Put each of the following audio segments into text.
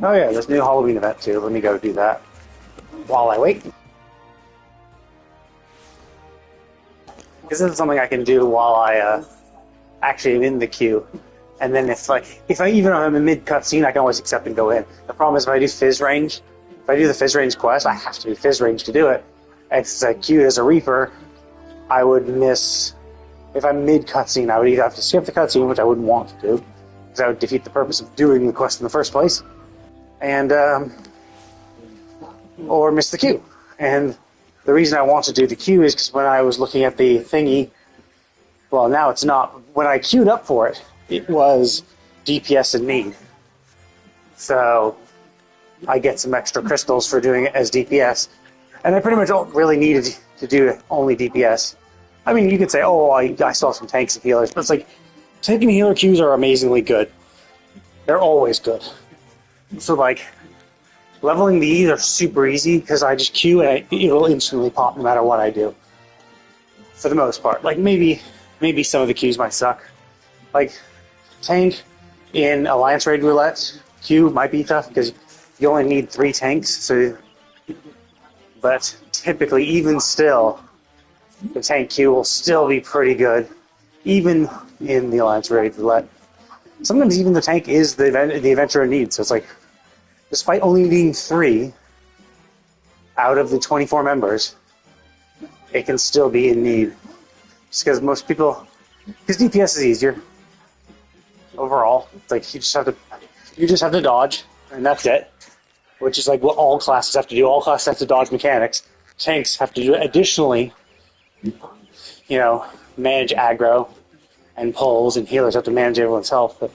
Oh yeah, there's a new Halloween event too. Let me go do that while I wait. This is something I can do while I actually am in the queue. And then if I even if I'm in mid cutscene, I can always accept and go in. The problem is if I do Fizz Range, if I do the Fizz Range quest, I have to do Fizz Range to do it. And since I queued as a Reaper, I would miss. If I'm mid cutscene, I would either have to skip the cutscene, which I wouldn't want to do, because that would defeat the purpose of doing the quest in the first place, and or miss the queue. And the reason I want to do the queue is because when I was looking at the thingy, well, now it's not. When I queued up for it, it was DPS in need. So I get some extra crystals for doing it as DPS. And I pretty much don't really need to do only DPS. I mean, you could say, oh, I saw some tanks and healers, but it's like, tank and healer queues are amazingly good. They're always good. So, like, leveling these are super easy because I just queue and it'll instantly pop no matter what I do. For the most part. Like, maybe some of the queues might suck. Like, tank in Alliance Raid Roulette queue might be tough because you only need 3 tanks, so... But typically, even still, the tank queue will still be pretty good, even in the Alliance Raid Roulette. Sometimes even the tank is the adventurer in need, so it's like, despite only needing 3 out of the 24 members, it can still be in need. Just because most people... Because DPS is easier. Overall. It's like, you just have to dodge, and that's it. Which is like what all classes have to do. All classes have to dodge mechanics. Tanks have to do additionally, manage aggro and pulls, and healers have to manage everyone's health. But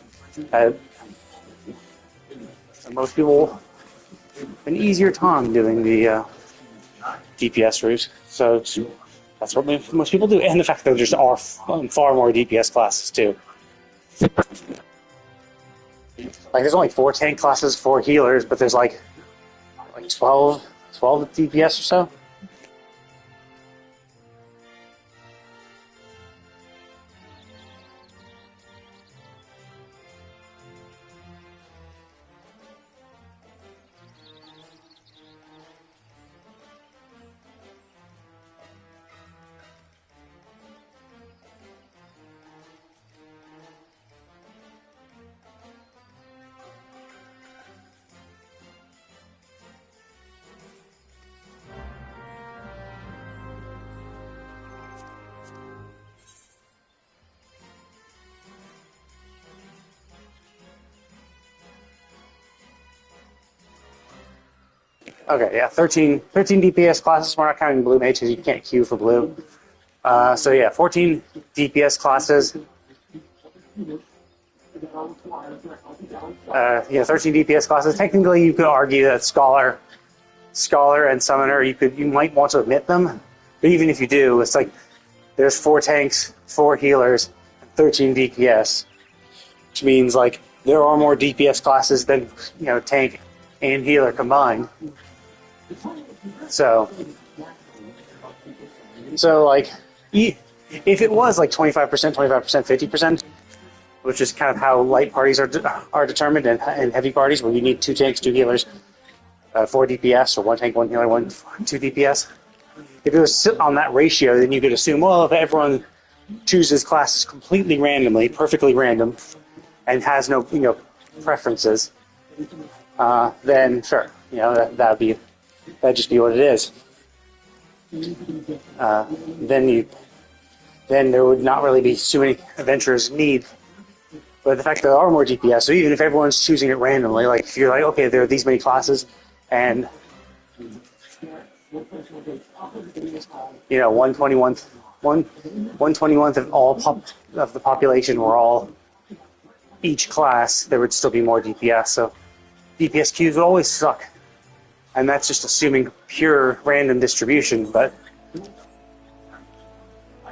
most people have an easier time doing the DPS route. So that's what most people do. And the fact that there are far more DPS classes too. Like there's only 4 tank classes, 4 healers, but there's like 12 DPS or so. Okay, yeah, 13 DPS classes. We're not counting blue mage because you can't queue for blue. So yeah, 14 DPS classes. 13 DPS classes. Technically, you could argue that scholar, and summoner, you might want to omit them, but even if you do, it's like there's 4 tanks, 4 healers, 13 DPS, which means like there are more DPS classes than tank and healer combined. So like, if it was like 25%, 50%, which is kind of how light parties are determined, and heavy parties where you need 2 tanks, 2 healers, 4 DPS, or 1 tank, 1 healer, 2 DPS. If it was on that ratio, then you could assume, well, if everyone chooses classes completely randomly, perfectly random, and has no preferences, then sure, that'd just be what it is. Then there would not really be too many adventurers in need. But the fact that there are more DPS, so even if everyone's choosing it randomly, like if you're like, okay, there are these many classes, and 1/21th of of the population were all each class, there would still be more DPS. So DPS queues would always suck, and that's just assuming pure random distribution. But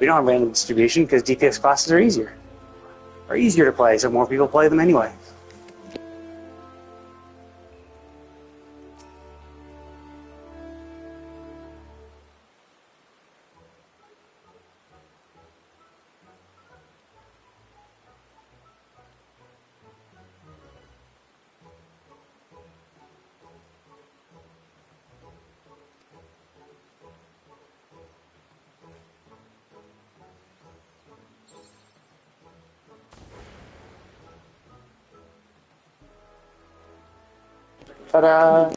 we don't have random distribution because DPS classes are easier to play, so more people play them anyway. Ta-da!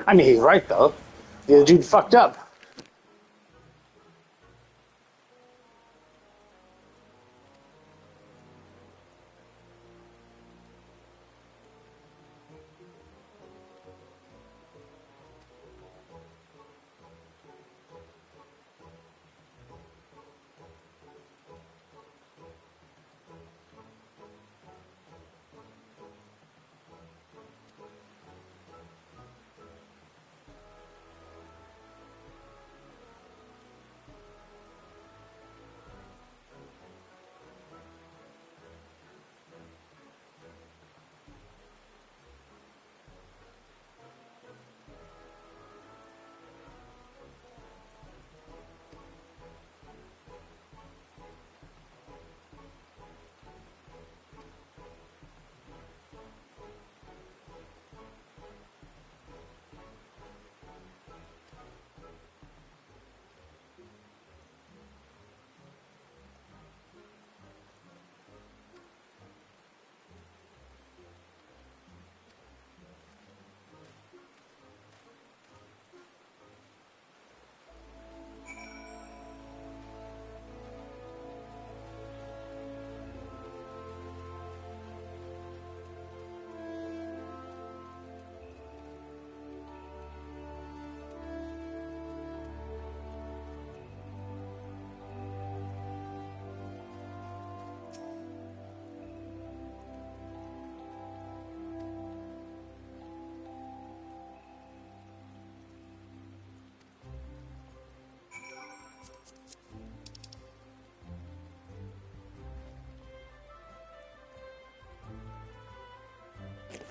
I mean, he's right though. The dude fucked up.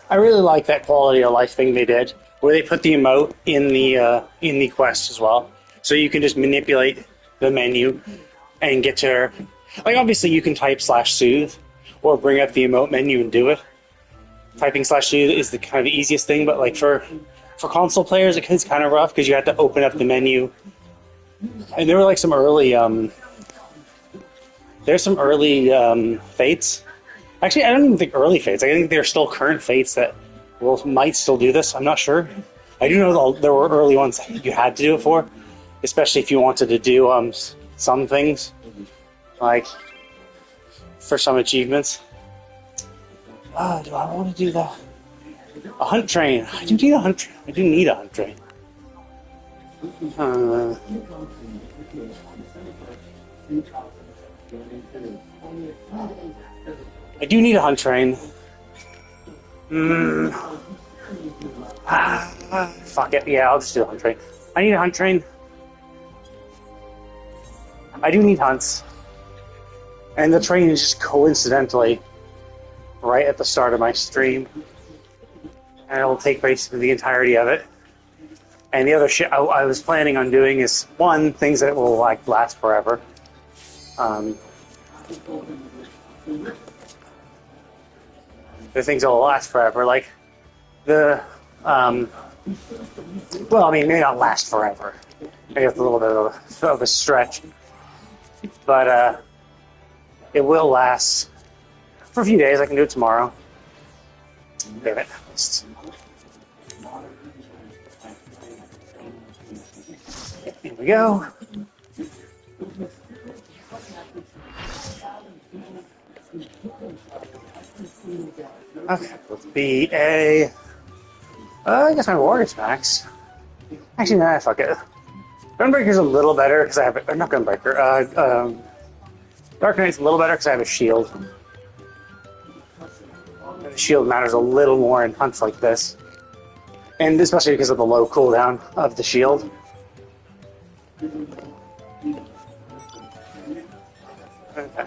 I really like that quality of life thing they did, where they put the emote in the quest as well, so you can just manipulate the menu and get to, like, obviously you can type /soothe or bring up the emote menu and do it. Typing /soothe is the kind of the easiest thing, but like for console players, it's kind of rough because you have to open up the menu. And there were like some early there's some early fates. Actually, I don't even think early fates. I think there are still current fates that might still do this. I'm not sure. I do know that there were early ones that you had to do it for, especially if you wanted to do some things, like for some achievements. Do I want to do that? A hunt train. I do need a hunt. I do need a hunt train. I do need a hunt train. Fuck it. Yeah, I'll just do a hunt train. I need a hunt train. I do need hunts. And the train is just coincidentally right at the start of my stream. And it'll take basically the entirety of it. And the other shit I was planning on doing is, one, things that will like last forever. The things that will last forever, like the well, I mean, maybe not last forever. Maybe it's a little bit of a stretch, but it will last for a few days. I can do it tomorrow. Damn it. Here we go. Okay, let's be a. I guess my warrior's max. Actually, nah, fuck it. Gunbreaker's a little better because I have a. Not Gunbreaker. Dark Knight's a little better because I have a shield. And the shield matters a little more in hunts like this. And especially because of the low cooldown of the shield. Okay.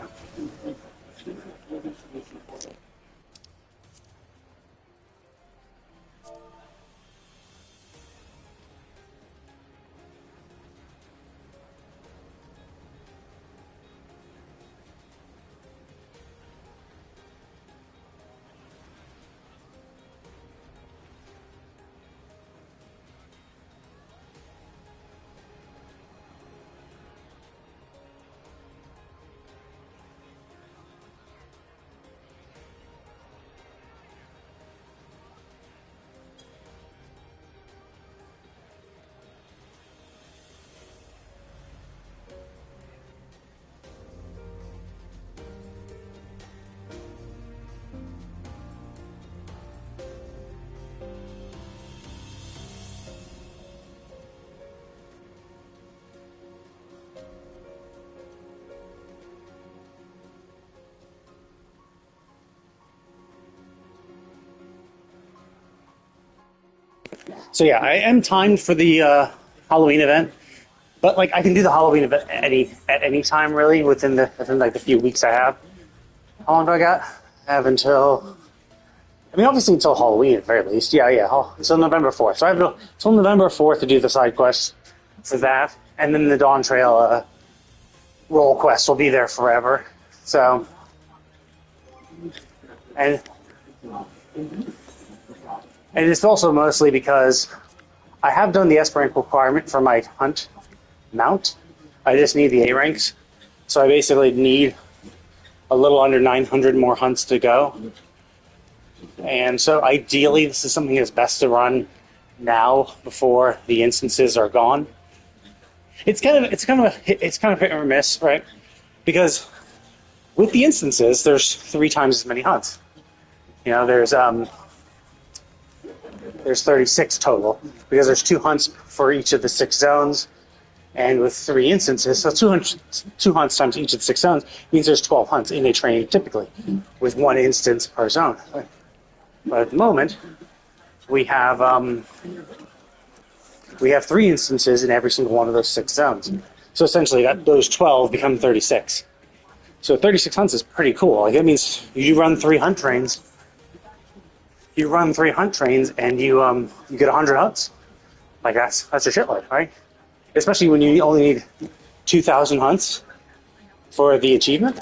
So yeah, I am timed for the Halloween event, but like I can do the Halloween event at any time really within like the few weeks I have. How long do I got? I have until, I mean, obviously until Halloween at the very least. Yeah. Until November 4th. So I have until November 4th to do the side quest for that, and then the Dawn Trail role quest will be there forever. So, and it's also mostly because I have done the S rank requirement for my hunt mount. I just need the A ranks. So I basically need a little under 900 more hunts to go. And so ideally this is something that's best to run now before the instances are gone. It's kind of hit or miss, right? Because with the instances there's 3 times as many hunts. You know, there's 36 total because there's 2 hunts for each of the 6 zones, and with 3 instances, so 2 hunts times each of the 6 zones means there's 12 hunts in a train typically, with 1 instance per zone. But at the moment, we have 3 instances in every single one of those 6 zones. So essentially, those 12 become 36. So 36 hunts is pretty cool. Like that means you run 3 hunt trains. You run 3 hunt trains and you get 100 hunts. Like that's a shitload, right? Especially when you only need 2,000 hunts for the achievement.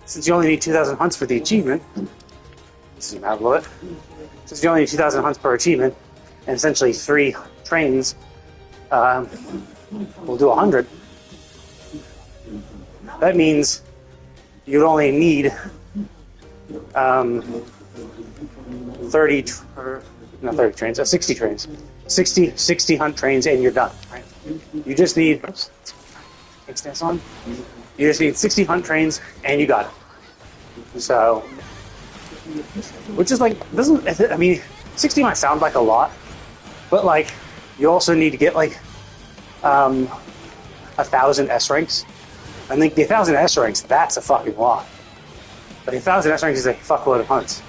Since you only need 2,000 hunts for the achievement, zoom out a little bit. Since you only need 2,000 hunts per achievement, and essentially 3 trains will do 100. That means you'd only need 60 trains. 60 hunt trains and you're done, right? You just need, on. You just need 60 hunt trains and you got it. So, which is like, 60 might sound like a lot, but like, you also need to get like 1,000 S ranks. I think the 1,000 S ranks, that's a fucking lot. But 1,000 S ranks is a fuckload of hunts.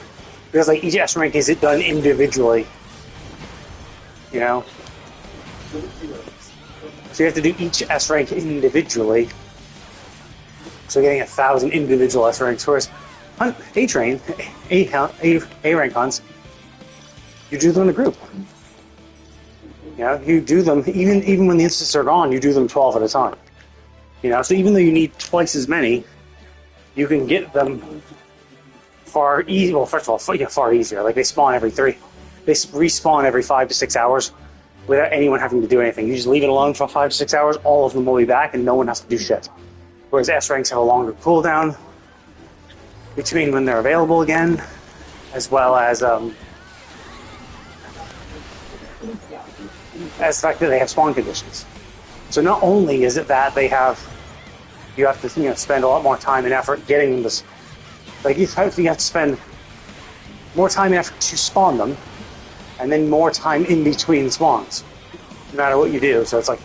Because like each S rank is done individually. You know? So you have to do each S rank individually. So getting 1,000 individual S ranks. Whereas hunt A rank hunts, you do them in a group. You know, you do them even when the instances are gone, you do them 12 at a time. You know, so even though you need twice as many, you can get them far easier. Well, first of all, far easier. Like they spawn every 3. They respawn every 5 to 6 hours without anyone having to do anything. You just leave it alone for 5 to 6 hours. All of them will be back, and no one has to do shit. Whereas S ranks have a longer cooldown between when they're available again, as well as the fact that they have spawn conditions. So not only is it that you have to spend a lot more time and effort getting them to, like you have to spend more time and effort to spawn them, and then more time in between spawns, no matter what you do. So it's like,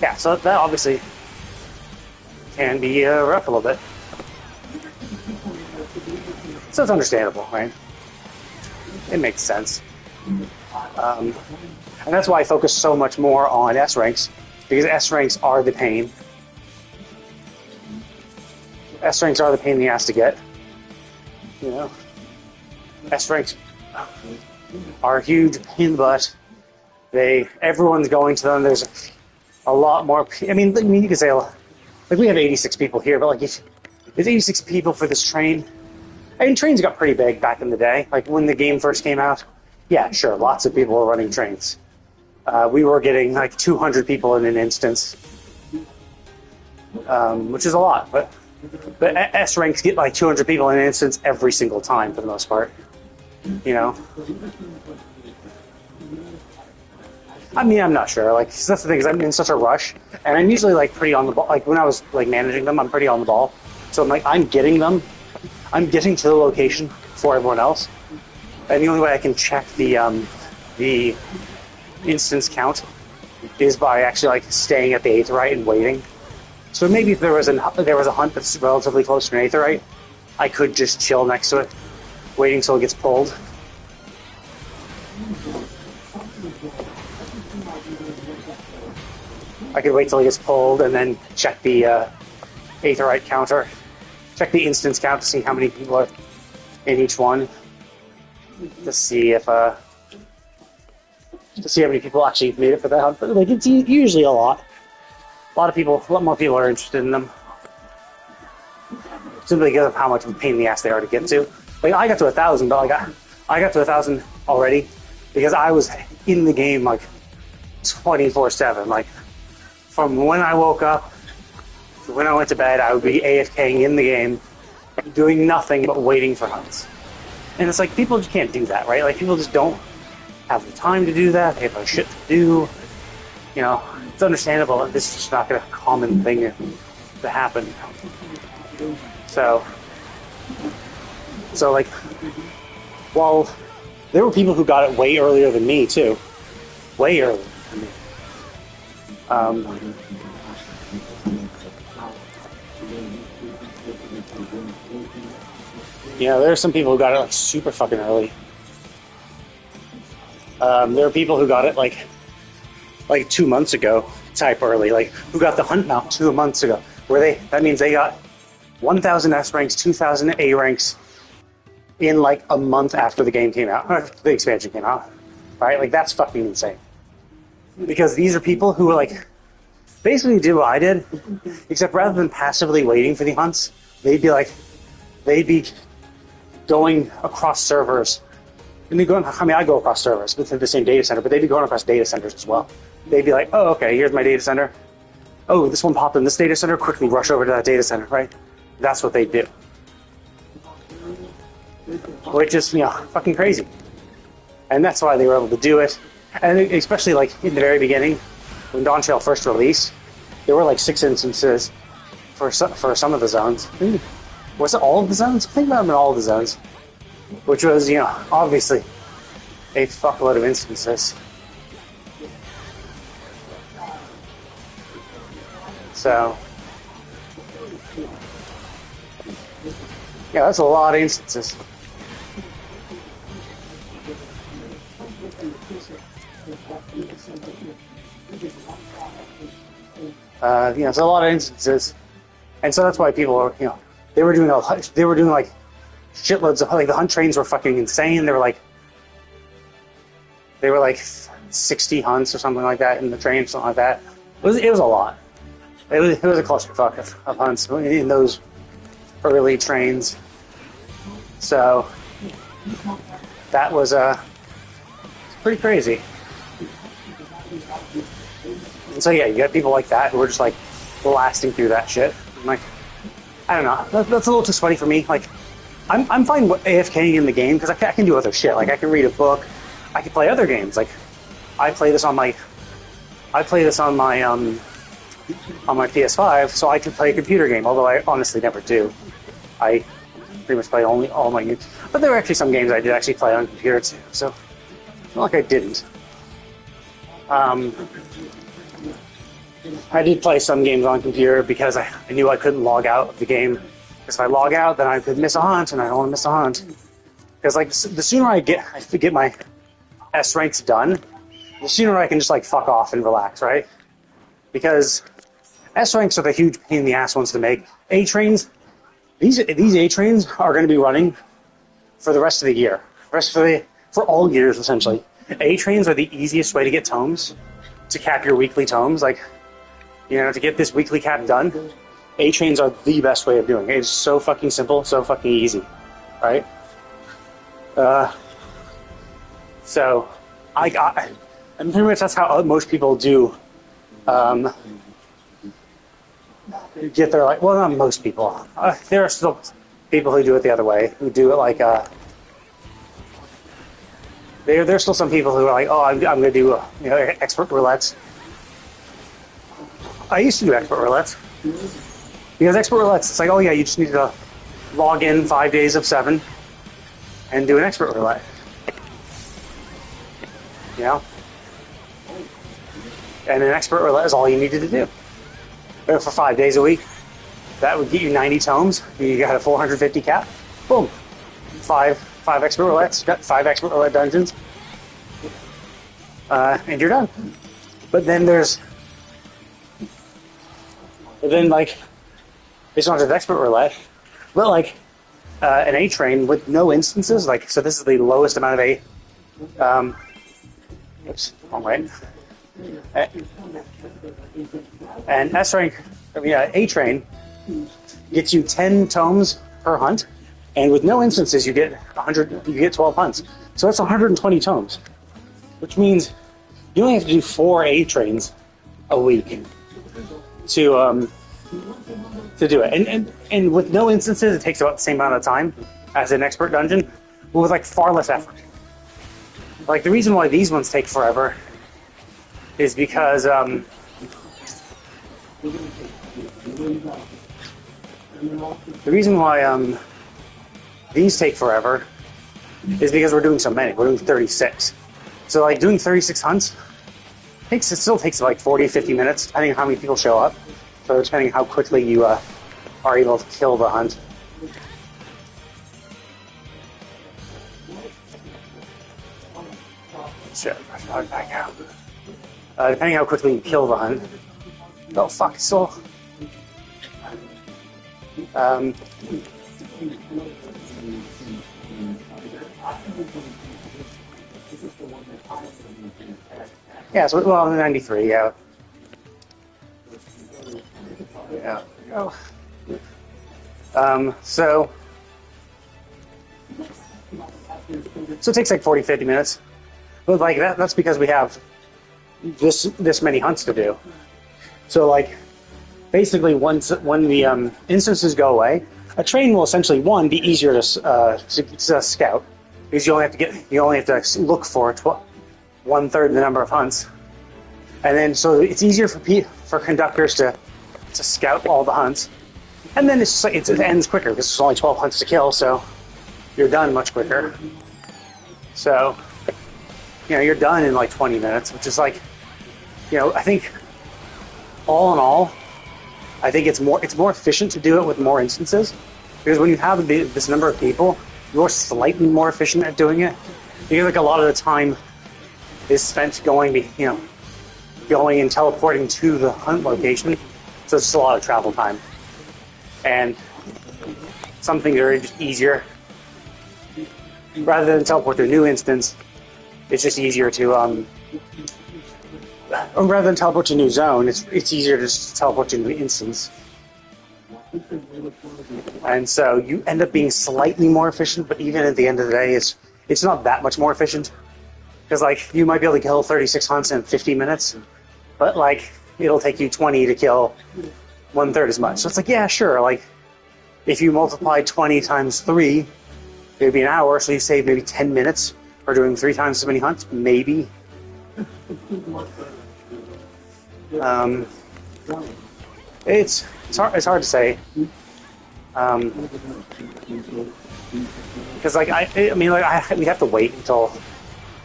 yeah. So that obviously can be rough a little bit. So it's understandable, right? It makes sense. And that's why I focus so much more on S ranks, because S ranks are the pain. S ranks are the pain in the ass to get. You know, S ranks are a huge pain in the butt. Everyone's going to them. There's a lot more. I mean, you could say like we have 86 people here, but like if there's 86 people for this train. I mean, trains got pretty big back in the day. Like when the game first came out, yeah, sure, lots of people were running trains. We were getting like 200 people in an instance, which is a lot. But S ranks get like 200 people in an instance every single time for the most part. You know. I mean, I'm not sure. Like that's the thing is I'm in such a rush, and I'm usually like pretty on the ball. Like when I was like managing them, I'm pretty on the ball. So I'm getting them. I'm getting to the location before everyone else, and the only way I can check the instance count is by actually like staying at the Aetheryte and waiting. So maybe if there was a hunt that's relatively close to an Aetheryte, I could just chill next to it, waiting till it gets pulled. I could wait till it gets pulled and then check the Aetheryte counter. Check the instance count to see how many people are in each one. To see if how many people actually made it for that hunt. But like it's usually a lot. A lot more people are interested in them. Simply because of how much of a pain in the ass they are to get to. Like I got to 1,000, but like I got to 1,000 already because I was in the game like 24/7. Like from when I woke up to when I went to bed, I would be AFKing in the game, doing nothing but waiting for hunts. And it's like people just can't do that, right? Like people just don't have the time to do that. They have shit to do. You know, it's understandable that this is just not a common thing to happen. So like, while there were people who got it way earlier than me too, way earlier than me. You know, there are some people who got it like super fucking early. There are people who got it like 2 months ago, type early, like who got the hunt mount 2 months ago. That means they got 1,000 S ranks, 2,000 A ranks in like a month after the game came out, or the expansion came out, right? Like that's fucking insane. Because these are people who like basically did what I did, except rather than passively waiting for the hunts, they'd be going across servers. I go across servers within the same data center, but they'd be going across data centers as well. They'd be like, oh, okay, here's my data center. Oh, this one popped in this data center, quickly rush over to that data center, right? That's what they do. Which is, fucking crazy. And that's why they were able to do it. And especially, like, in the very beginning, when Dawntrail first released, there were, like, 6 instances for some of the zones. Was it all of the zones? I think about them in all of the zones. Which was, obviously a fuckload of instances. So, yeah, that's a lot of instances. It's a lot of instances, and so that's why people are, they were doing like shitloads of, like, the hunt trains were fucking insane. They were like 60 hunts or something like that in the train, something like that. It was a lot. It was a clusterfuck of hunts in those early trains. So that was pretty crazy. And so yeah, you got people like that who are just like blasting through that shit. I'm like, I don't know. That's a little too sweaty for me. Like, I'm fine with AFKing in the game because I can do other shit. Like I can read a book, I can play other games. Like I play this on my PS5, so I can play a computer game. Although I honestly never do. I pretty much play all my games. But there were actually some games I did actually play on computer too. So it's not like I didn't. I did play some games on computer because I knew I couldn't log out of the game. Because if I log out, then I could miss a hunt, and I don't want to miss a hunt. Because like the sooner I get my S rank's done, the sooner I can just like fuck off and relax, right? Because S ranks are the huge pain in the ass ones to make. A trains, these A trains are going to be running for the rest of the year, for all years essentially. A trains are the easiest way to get tomes, to cap your weekly tomes. Like, you know, to get this weekly cap done, A trains are the best way of doing it. It's so fucking simple, so fucking easy, right? So, and pretty much that's how most people do get their, like, well, not most people. There are still people who do it the other way, who do it like, there's still some people who are like, oh, I'm going to do, you know, expert roulettes. I used to do expert roulettes. Because expert roulettes, it's like, oh yeah, you just need to log in 5 days of 7 and do an expert roulette. You know? And an expert roulette is all you needed to do. But for 5 days a week, that would get you 90 tomes. You got a 450 cap. Boom. Five expert roulettes, 5 expert roulette dungeons. And you're done. But then like, it's not just expert roulette, but like an A train with no instances. Like, so this is the lowest amount of A. Oops, wrong way. And S rank, A train gets you 10 tomes per hunt, and with no instances, you get 12 hunts. So that's 120 tomes, which means you only have to do 4 A trains a week to do it. And with no instances, it takes about the same amount of time as an expert dungeon, but with like far less effort. Like, the reason why these ones take forever is because the reason why these take forever is because we're doing so many. We're doing 36. So like doing 36 hunts it still takes like 40, 50 minutes, depending on how many people show up. So depending on how quickly you are able to kill the hunt. Shit, I back out. Depending on how quickly you kill the hunt. Oh fuck, it's still. Yeah, so, well, 93, yeah. Yeah. Oh. So it takes like 40, 50 minutes. But like that's because we have this many hunts to do. So like basically when the instances go away, a train will essentially be easier to scout because you only have to look for 1/3 the number of hunts, and then so it's easier for conductors to scout all the hunts, and then it ends quicker because there's only 12 hunts to kill, so you're done much quicker. So you're done in like 20 minutes, which is like, I think all in all, I think it's more efficient to do it with more instances, because when you have this number of people, you're slightly more efficient at doing it. Because like a lot of the time is spent going and teleporting to the hunt location, so it's just a lot of travel time. And some things are just easier. Rather than teleport to a new instance, it's just easier to or rather than teleport to a new zone, it's easier to just teleport to a new instance. And so you end up being slightly more efficient, but even at the end of the day, it's not that much more efficient. Because like you might be able to kill 36 hunts in 50 minutes, but like it'll take you 20 to kill 1/3 as much. So it's like, yeah, sure. Like if you multiply 20 times 3, it'd be an hour, so you save maybe 10 minutes for doing 3 times as many hunts, maybe. It's hard to say. Because like we have to wait until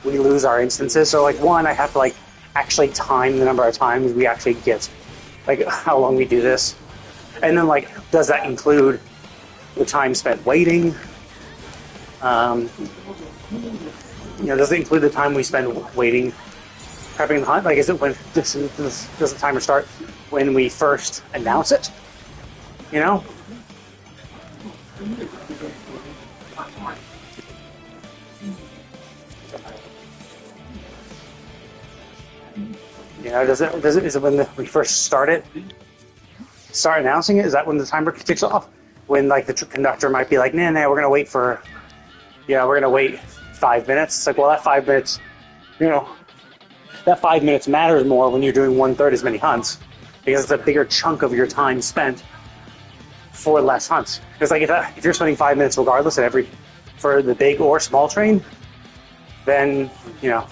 we lose our instances. So like I have to like actually time the number of times we actually get, like how long we do this, and then like does that include the time spent waiting? does it include the time we spend waiting, prepping the hunt? Like, is it when does the timer start when we first announce it? You know? Is it when we first start announcing it? Is that when the timer kicks off? When like the conductor might be like, nah, we're gonna wait for, we're gonna wait 5 minutes. It's like, well, that 5 minutes, that 5 minutes matters more when you're doing 1/3 as many hunts, because it's a bigger chunk of your time spent for less hunts. Because like if you're spending 5 minutes regardless for the big or small train, then yeah.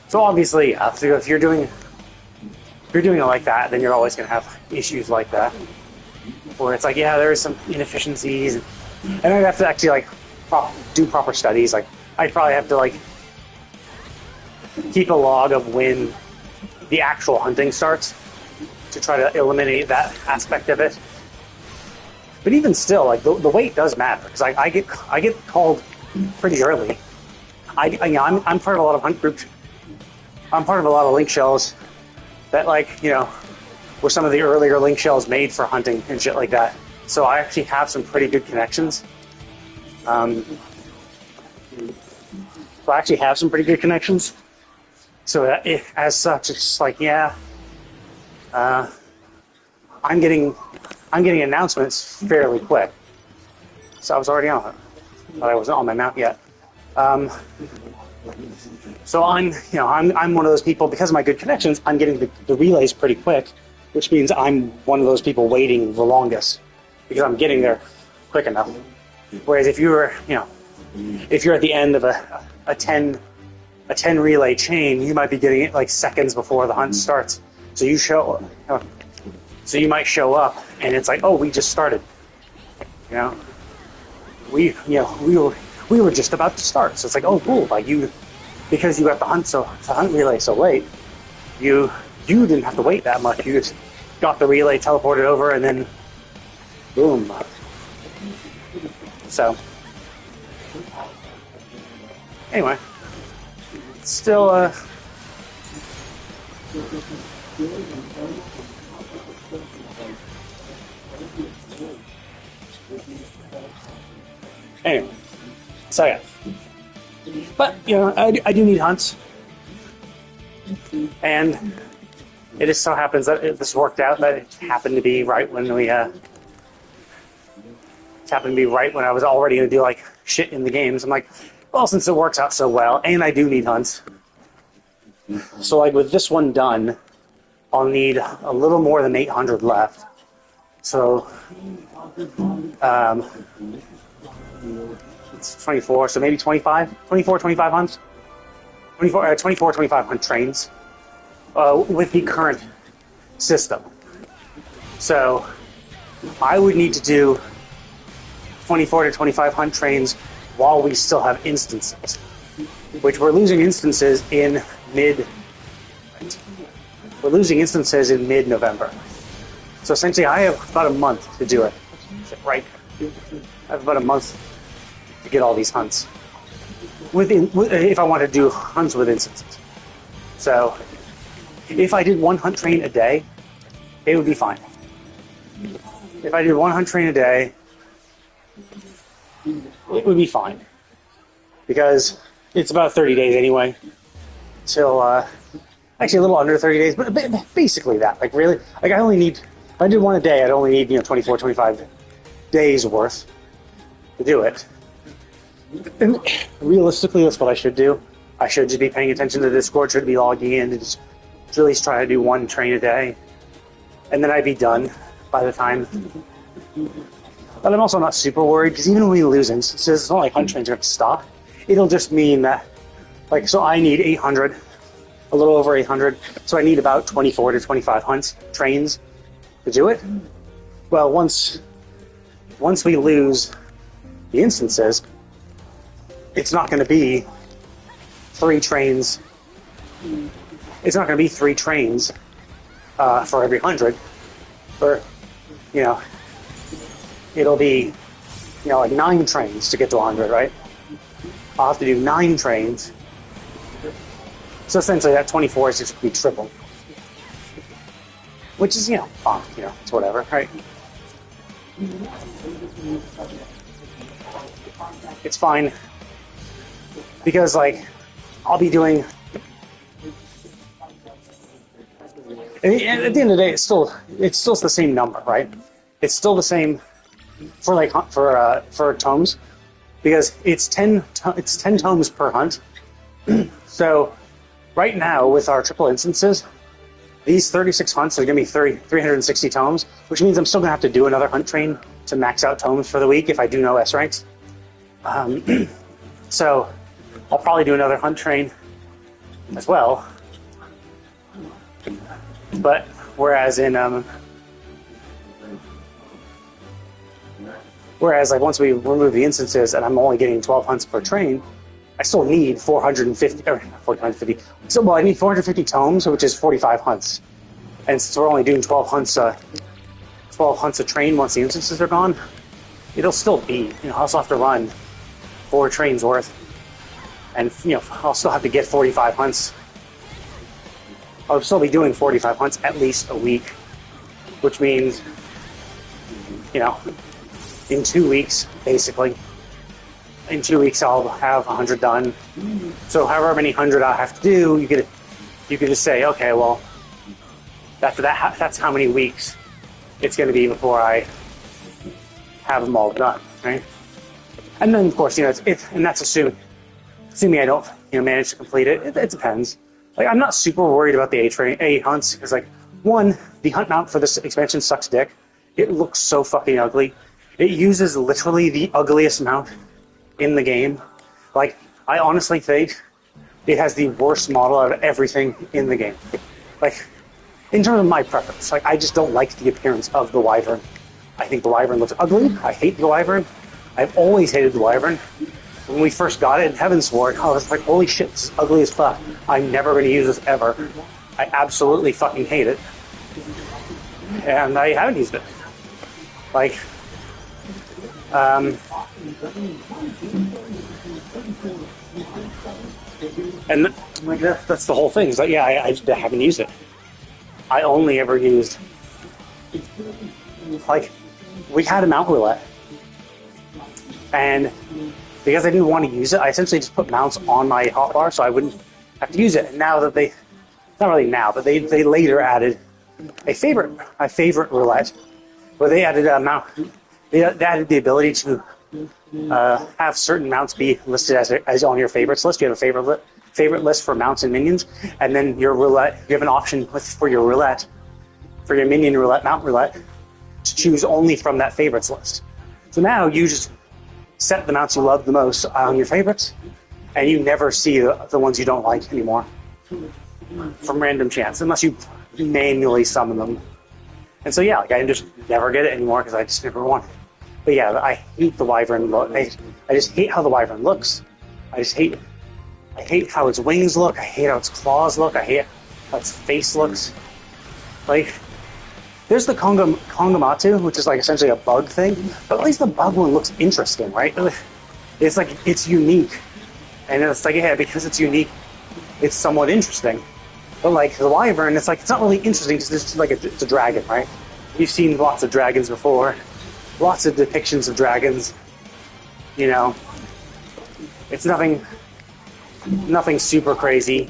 So obviously, if you're doing it like that, then you're always going to have issues like that, where it's like, there is some inefficiencies, and I'd have to actually like do proper studies. Like I'd probably have to like keep a log of when the actual hunting starts to try to eliminate that aspect of it. But even still, like the wait does matter, because I get called pretty early. I'm part of a lot of hunt groups. I'm part of a lot of link shells that were some of the earlier link shells made for hunting and shit like that. So I actually have some pretty good connections. So as such, it's like, I'm getting announcements fairly quick. So I was already on it, but I wasn't on my mount yet. So I'm one of those people, because of my good connections, I'm getting the relays pretty quick, which means I'm one of those people waiting the longest, because I'm getting there quick enough. Whereas if you're at the end of a 10 relay chain, you might be getting it like seconds before the hunt starts. So you might show up and it's like, oh, we just started. We were just about to start. So it's like, oh, cool. Like because you got the hunt relay so late, you didn't have to wait that much. You just got the relay teleported over, and then boom. So anyway, still anyway, so yeah. But I do need hunts, and it just so happens that this worked out that it happened to be right when I was already going to do like shit in the games. I'm like, well, since it works out so well, and I do need hunts, so like with this one done, I'll need a little more than 800 left. So it's 24, so maybe 25 hunts, 25 hunt trains with the current system. So I would need to do 24 to 25 hunt trains while we still have instances, which we're losing instances in mid-November. So essentially I have about a month to do it. Right. I have about a month to get all these hunts if I want to do hunts with instances. So if I did one hunt train a day, it would be fine. If I did one hunt train a day, it would be fine, because it's about 30 days anyway till actually a little under 30 days, but basically that, like, really, like, I only need, if I did one a day, I'd only need 24 25 days worth to do it. And realistically, that's what I should do. I should just be paying attention to Discord, should be logging in, and just really try to do one train a day, and then I'd be done by the time. But I'm also not super worried, because even when we lose instances, it's not like hunt trains are going to stop. It'll just mean that, like, so I need 800, a little over 800, so I need about 24 to 25 hunts trains to do it. Well, once we lose the instances, it's not going to be 3 trains. It's not going to be 3 trains for every 100. Or, it'll be like 9 trains to get to 100, right? I'll have to do 9 trains. So essentially that 24 is just be triple. Which is, fine, it's whatever, right? It's fine. Because, like, I'll be doing... At the end of the day, it's still the same number, right? It's still the same for tomes, because it's 10 tomes per hunt. So right now with our triple instances, these 36 hunts are going to be 360 tomes, which means I'm still going to have to do another hunt train to max out tomes for the week if I do no S ranks. So I'll probably do another hunt train as well. But whereas like once we remove the instances and I'm only getting 12 hunts per train, I still need 450. So well, I need 450 tomes, which is 45 hunts. And since we're only doing 12 hunts a train once the instances are gone, it'll still be, I'll still have to run 4 trains worth, and I'll still have to get 45 hunts. I'll still be doing 45 hunts at least a week, which means, in 2 weeks, basically. In 2 weeks, I'll have 100 done. So however many 100 I have to do, you could just say, okay, well, after that, that's how many weeks it's going to be before I have them all done, right? And then, of course, and that's assuming I don't, manage to complete it. It depends. Like, I'm not super worried about the A hunts, because, like, one, the hunt mount for this expansion sucks dick. It looks so fucking ugly. It uses literally the ugliest mount in the game. Like, I honestly think it has the worst model out of everything in the game. Like, in terms of my preference, like, I just don't like the appearance of the Wyvern. I think the Wyvern looks ugly. I hate the Wyvern. I've always hated the Wyvern. When we first got it in Heavensward, I was like, holy shit, it's ugly as fuck. I'm never going to use this ever. I absolutely fucking hate it. And I haven't used it. Like, and like that's the whole thing. Is like, yeah, I haven't used it. I only ever used, like, we had a mount roulette, and because I didn't want to use it, I essentially just put mounts on my hotbar so I wouldn't have to use it. And now that not really now, but they later added a favorite roulette, where they added a mount. They added the ability to have certain mounts be listed as on your favorites list. You have a favorite list for mounts and minions, and then your roulette. You have an option for your roulette, for your minion roulette, mount roulette, to choose only from that favorites list. So now you just set the mounts you love the most on your favorites, and you never see the ones you don't like anymore from random chance, unless you manually summon them. And so yeah, like, I just never get it anymore because I just never want it. But yeah, I hate the Wyvern look. I just hate how the Wyvern looks. I hate how its wings look. I hate how its claws look. I hate how its face looks. Like, there's the Kongamatu, which is like essentially a bug thing, but at least the bug one looks interesting, right? It's like, it's unique. And it's like, yeah, because it's unique, it's somewhat interesting. But like the Wyvern, it's like, it's not really interesting because it's like it's a dragon, right? You've seen lots of dragons before. Lots of depictions of dragons. It's nothing super crazy.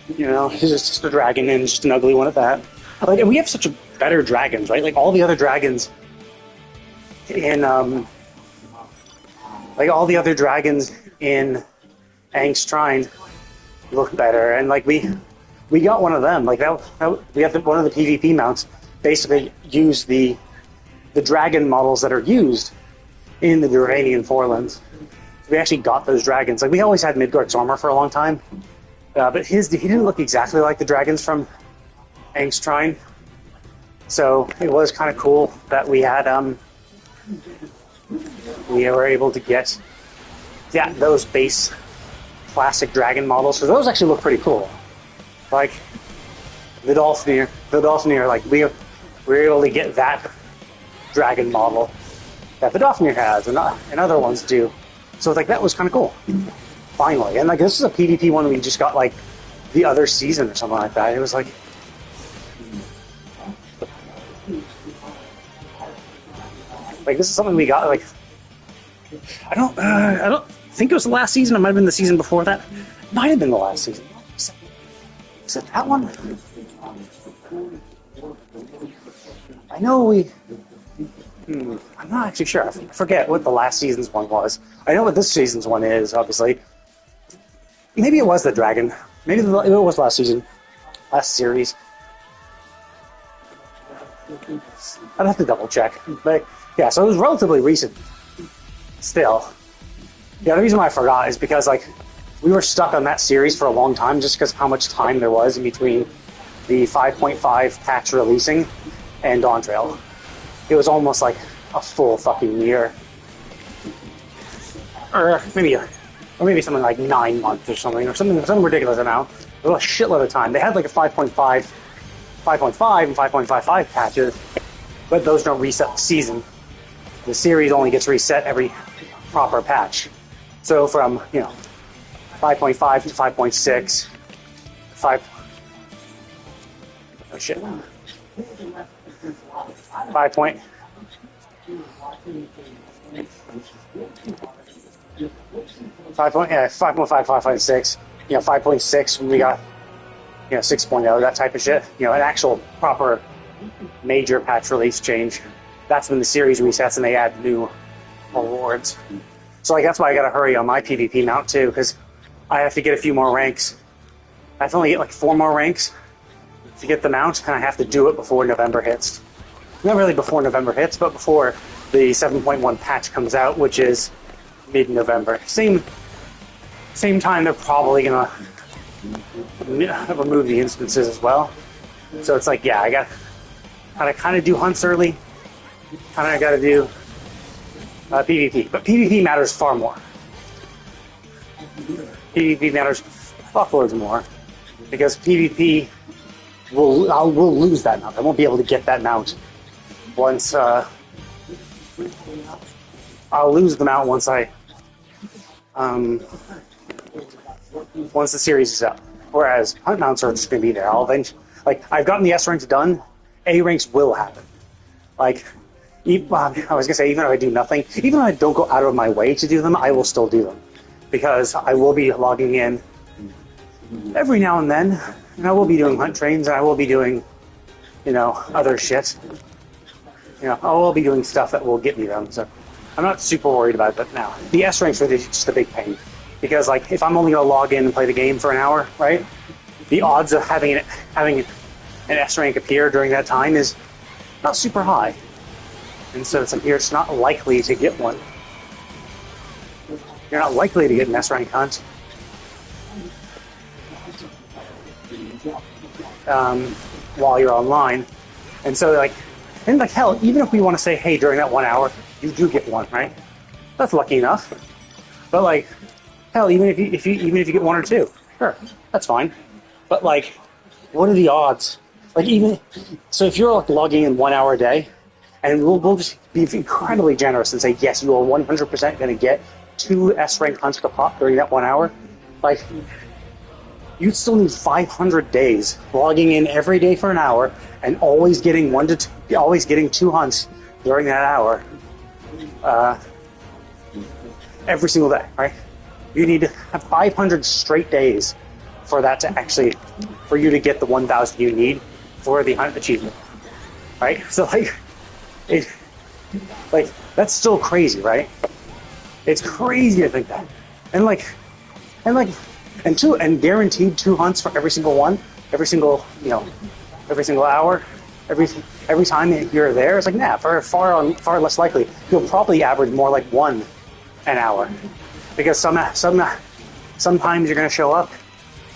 It's just a dragon, and just an ugly one at that. Like, and we have such better dragons, right? Like all the other dragons in Aang's Shrine look better, and like we got one of them. Like we have one of the PvP mounts basically use the dragon models that are used in the Duranian Forelands. We actually got those dragons. Like, we always had Midgard's armor for a long time, but he didn't look exactly like the dragons from Aang's Shrine. So it was kind of cool that we had we were able to get those base classic dragon models, because those actually look pretty cool. Like the Dolphinir, like we were able to get that dragon model that Vidofnir has, and other ones do. So like that was kind of cool. Finally, and like this is a PvP one we just got like the other season or something like that. It was like. Like this is something we got like I don't think it was the last season. It might have been the season before that. It might have been the last season. Is it that one? I know we. I'm not actually sure. I forget what the last season's one was. I know what this season's one is. Obviously, maybe it was the dragon. Maybe it was last season, last series. I'd have to double check, but. Yeah, so it was relatively recent. Still. Yeah, the reason why I forgot is because, like, we were stuck on that series for a long time just because of how much time there was in between the 5.5 patch releasing and Dawntrail. It was almost like a full fucking year. Or maybe something like 9 months or some ridiculous amount. It was a shitload of time. They had like a 5.5 and 5.55 patches, but those don't reset the season. The series only gets reset every proper patch. So from, 5.5 to 5.6, 5.5, 5.6, 5.6 when we got, 6.0, that type of shit. An actual proper major patch release change. That's when the series resets and they add new rewards. So like that's why I gotta hurry on my PvP mount too, because I have to get a few more ranks. I have to only get like 4 more ranks to get the mount, and I have to do it before November hits. Not really before November hits, but before the 7.1 patch comes out, which is mid-November. Same time they're probably gonna remove the instances as well. So it's like, yeah, I gotta kind of do hunts early. Kind of got to do PvP, but PvP matters far more. PvP matters fuckloads more because PvP will lose that mount. I won't be able to get that mount once. I'll lose the mount once once the series is up. Whereas hunt mounts are just going to be there. I've gotten the S ranks done. A ranks will happen. Like. I was going to say, even if I do nothing, even if I don't go out of my way to do them, I will still do them. Because I will be logging in every now and then, and I will be doing hunt trains, and I will be doing, other shit. I will be doing stuff that will get me them, so I'm not super worried about that now. The S ranks are just a big pain. Because, like, if I'm only going to log in and play the game for an hour, right, the odds of having an S rank appear during that time is not super high. And so it's like you're just not likely to get one. You're not likely to get an S rank hunt. While you're online. And so hell, even if we want to say, hey, during that 1 hour, you do get one, right? That's lucky enough. But like, hell, even if you get 1 or 2, sure, that's fine. But like, what are the odds? Like so if you're like logging in 1 hour a day, and we'll just be incredibly generous and say, yes, you are 100% going to get 2 S-rank hunts to pop during that 1 hour. Like, you'd still need 500 days logging in every day for an hour and always getting 2 hunts during that hour, every single day, right? You need to have 500 straight days for you to get the 1,000 you need for the hunt achievement, right? So that's still crazy, right? It's crazy to think that, and guaranteed 2 hunts for every single one, every single hour, every time you're there. It's like, nah, far less likely. You'll probably average more like 1 an hour, because sometimes you're gonna show up,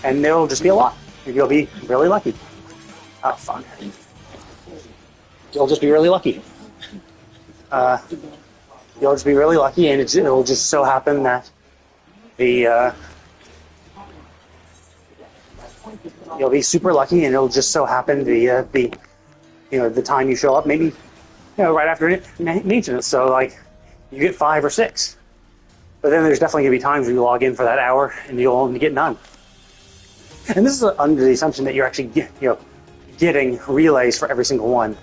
and there'll just be a lot, and you'll be really lucky. Oh fuck! You'll just be really lucky. You'll just be really lucky, and it'll just so happen that you'll be super lucky, and it'll just so happen the time you show up, maybe right after maintenance. So like, you get 5 or 6. But then there's definitely going to be times where you log in for that hour and you'll only get none. And this is under the assumption that you're actually getting relays for every single one.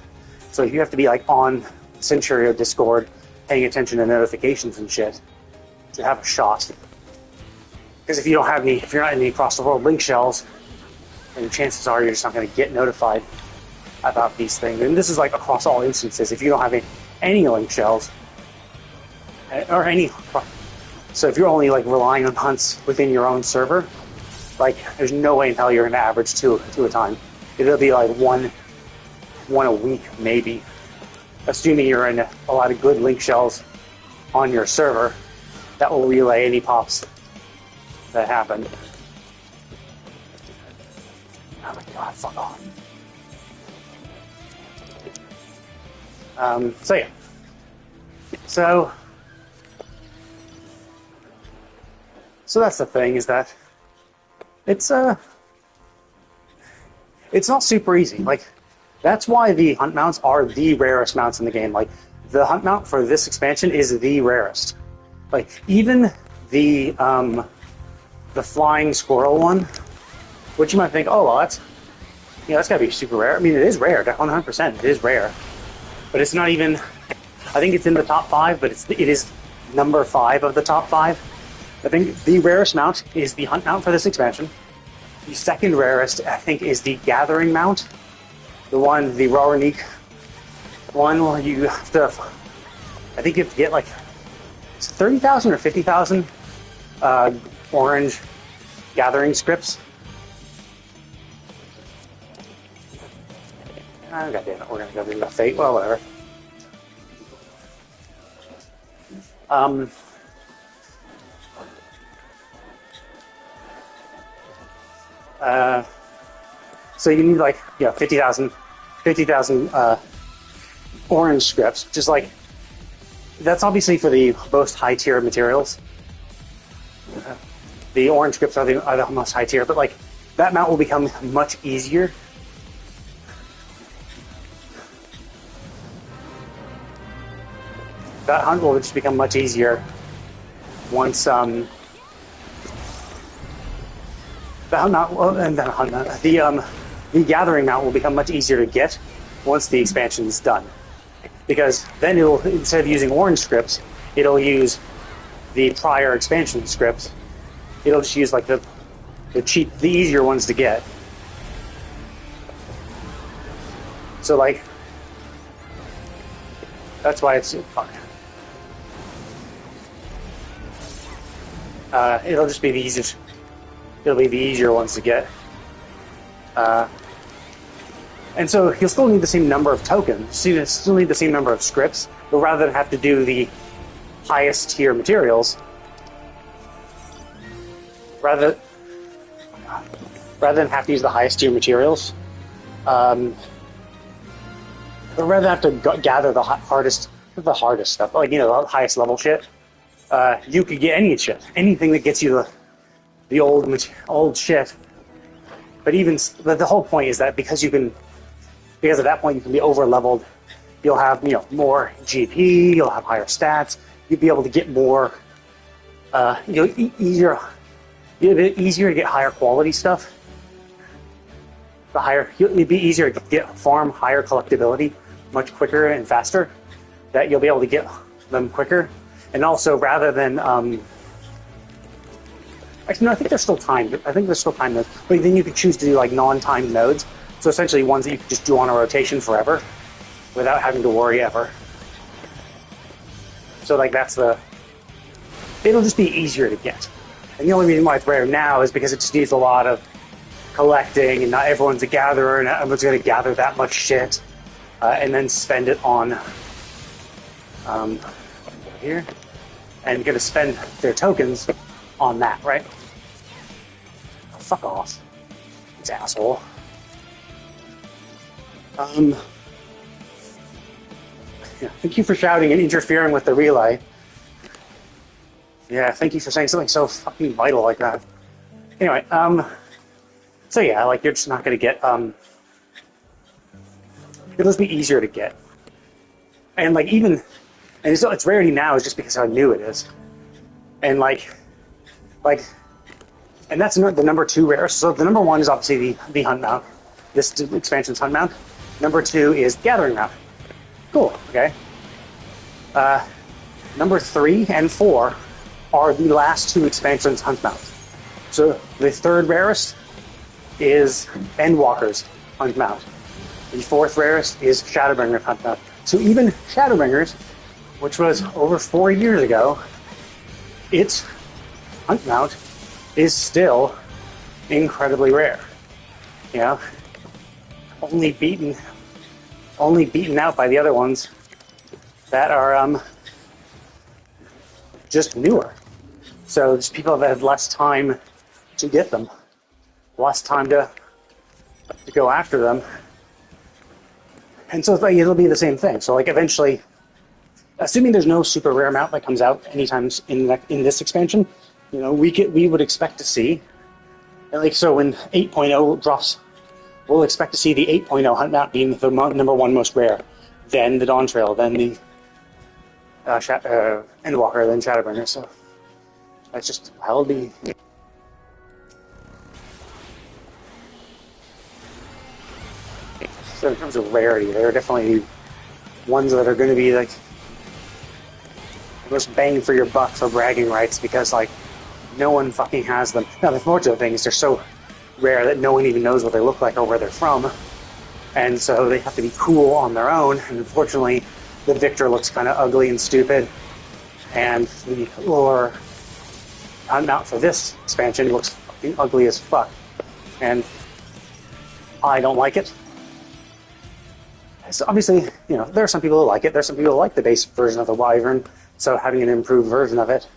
So you have to be like on Centurio Discord, paying attention to notifications and shit to have a shot. Because if you're not in any across the world link shells, then chances are you're just not going to get notified about these things. And this is like across all instances. If you don't have any link shells, or any, so if you're only like relying on hunts within your own server, like there's no way in hell you're going to average two a time. It'll be like one a week maybe, assuming you're in a lot of good link shells on your server that will relay any pops that happen. Oh my god, fuck off. So yeah. So that's the thing, is that it's not super easy. Like, that's why the hunt mounts are the rarest mounts in the game. Like, the hunt mount for this expansion is the rarest. Like, even the flying squirrel one, which you might think, oh well, that's gotta be super rare. I mean, it is rare, 100%. It is rare, but it's not even. I think it's in the top 5, but it is number 5 of the top 5. I think the rarest mount is the hunt mount for this expansion. The second rarest, I think, is the gathering mount. The raw unique one where you have to, I think you have to get like 30,000 or 50,000 orange gathering scripts. Oh, God damn it, we're going to go do the fate. Well, whatever. So you need like 50,000 orange scripts, which is like, that's obviously for the most high tier materials. The orange scripts are the most high tier, but like that mount will become much easier. That hunt will just become much easier once the gathering mount will become much easier to get once the expansion is done, because then it'll, instead of using orange scripts, it'll use the prior expansion scripts. It'll just use like the easier ones to get. So like that's why it's fuck. It'll just be the easiest. It'll be the easier ones to get. And so you'll still need the same number of tokens. So you still need the same number of scripts, but rather than have to do the highest tier materials, rather than have to use the highest tier materials, or rather than have to gather the hardest stuff, like the highest level shit, you could get any shit, anything that gets you the old shit. But the whole point is that because at that point you can be over leveled, you'll have more GP, you'll have higher stats, you'll be able to get more, easier to get higher quality stuff. It'd be easier to farm higher collectability much quicker and faster. That you'll be able to get them quicker, and also rather than actually, no, I think there's still time. But then you could choose to do like non-timed nodes. So essentially ones that you could just do on a rotation forever without having to worry ever. So like it'll just be easier to get. And the only reason why it's rare now is because it just needs a lot of collecting, and not everyone's a gatherer, and not everyone's going to gather that much shit and then spend it on here, and going to spend their tokens on that, right? Oh, fuck off, this asshole. Yeah, thank you for shouting and interfering with the relay. Yeah, thank you for saying something so fucking vital like that. Anyway, so yeah, like you're just not gonna get, it'll just be easier to get. And like even And its rarity now is just because how new it is. And and that's the number 2 rarest. So the number 1 is obviously the Hunt Mount. This expansion's Hunt Mount. Number 2 is Gathering Mount. Cool, okay. Number 3 and 4 are the last 2 expansions Hunt Mount. So the 3rd rarest is Endwalker's Hunt Mount. The 4th rarest is Shadowbringer's Hunt Mount. So even Shadowbringer's, which was over 4 years ago, its Hunt Mount is still incredibly rare. You know? Only beaten out by the other ones that are just newer. So there's people that have less time to get them, less time to go after them, and so it'll be the same thing. So like eventually, assuming there's no super rare mount that comes out anytime in this expansion, you know, we would expect to see, and like so when 8.0 drops, we'll expect to see the 8.0 Hunt Mount being the number 1 most rare, then the Dawntrail, then the Endwalker, then Shadowbringer. So that's just how it'll be. So in terms of rarity, there are definitely ones that are going to be like the most bang for your buck for bragging rights, because like no one fucking has them. Now the fortunate thing is they're so rare that no one even knows what they look like or where they're from, and so they have to be cool on their own. And unfortunately, the Victor looks kind of ugly and stupid, and the lore Hunt Mount for this expansion looks fucking ugly as fuck, and I don't like it. So obviously, you know, there are some people who like it. There's some people who like the base version of the Wyvern, so having an improved version of it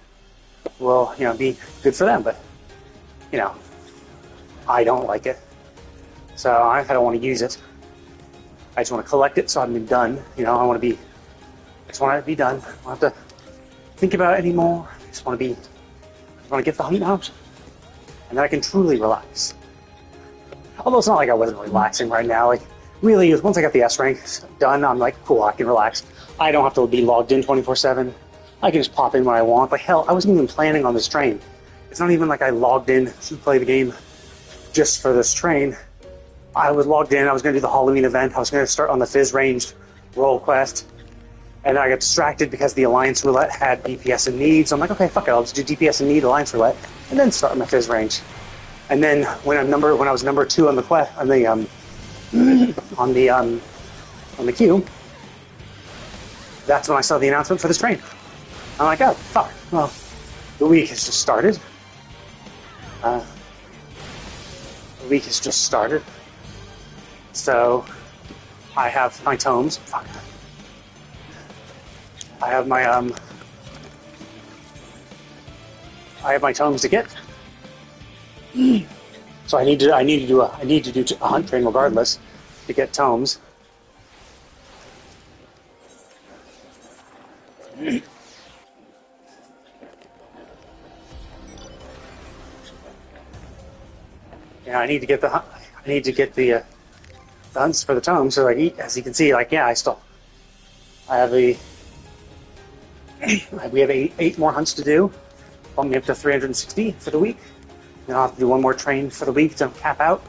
will, you know, be good for them. But, you know, I don't like it, so I don't want to use it. I just want to collect it so I'm done. You know, I just want it to be done. I don't have to think about it anymore. I just want to get the Hunt Mount, and then I can truly relax. Although it's not like I wasn't relaxing right now. Like, really, once I got the S rank done, I'm like, cool, I can relax. I don't have to be logged in 24/7. I can just pop in when I want. Like, hell, I wasn't even planning on this train. It's not even like I logged in to play the game just for this train. I was logged in, I was going to do the Halloween event, I was going to start on the Fizz Range role quest, and I got distracted because the Alliance Roulette had DPS and need, so I'm like, okay, fuck it, I'll just do DPS and need Alliance Roulette, and then start my Fizz Range. And then when I was number 2 on the quest, on the queue, that's when I saw the announcement for this train. I'm like, oh, fuck, well, the week has just started. So I have my tomes. Fuck. I have my tomes to get. So I need to do a hunt train regardless to get tomes. Yeah, I need to get the hunts for the tomes. So like, as you can see, like, yeah, I have we have eight more hunts to do. Bump me up to 360 for the week. Then I'll have to do one more train for the week to cap out.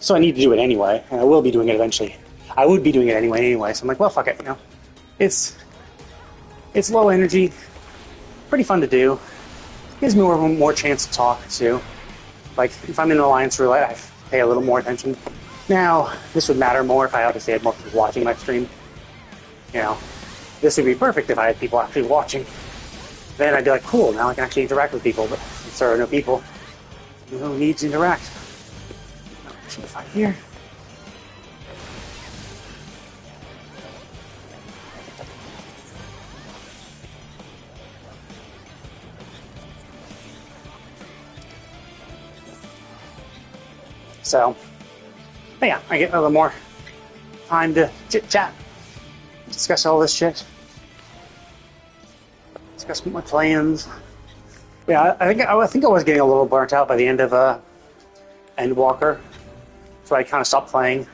So I need to do it anyway, and I will be doing it eventually. I would be doing it anyway. So I'm like, well, fuck it, you know. It's low energy, pretty fun to do. Gives me more chance to talk too. Like, if I'm in Alliance Roulette, I pay a little more attention. Now, this would matter more if I obviously had more people watching my stream. You know, this would be perfect if I had people actually watching. Then I'd be like, cool, now I can actually interact with people. But since there are no people, no need to interact. Should be fine here. So, but yeah, I get a little more time to chit-chat, discuss all this shit, discuss my plans. Yeah, I think I was getting a little burnt out by the end of Endwalker, so I kind of stopped playing.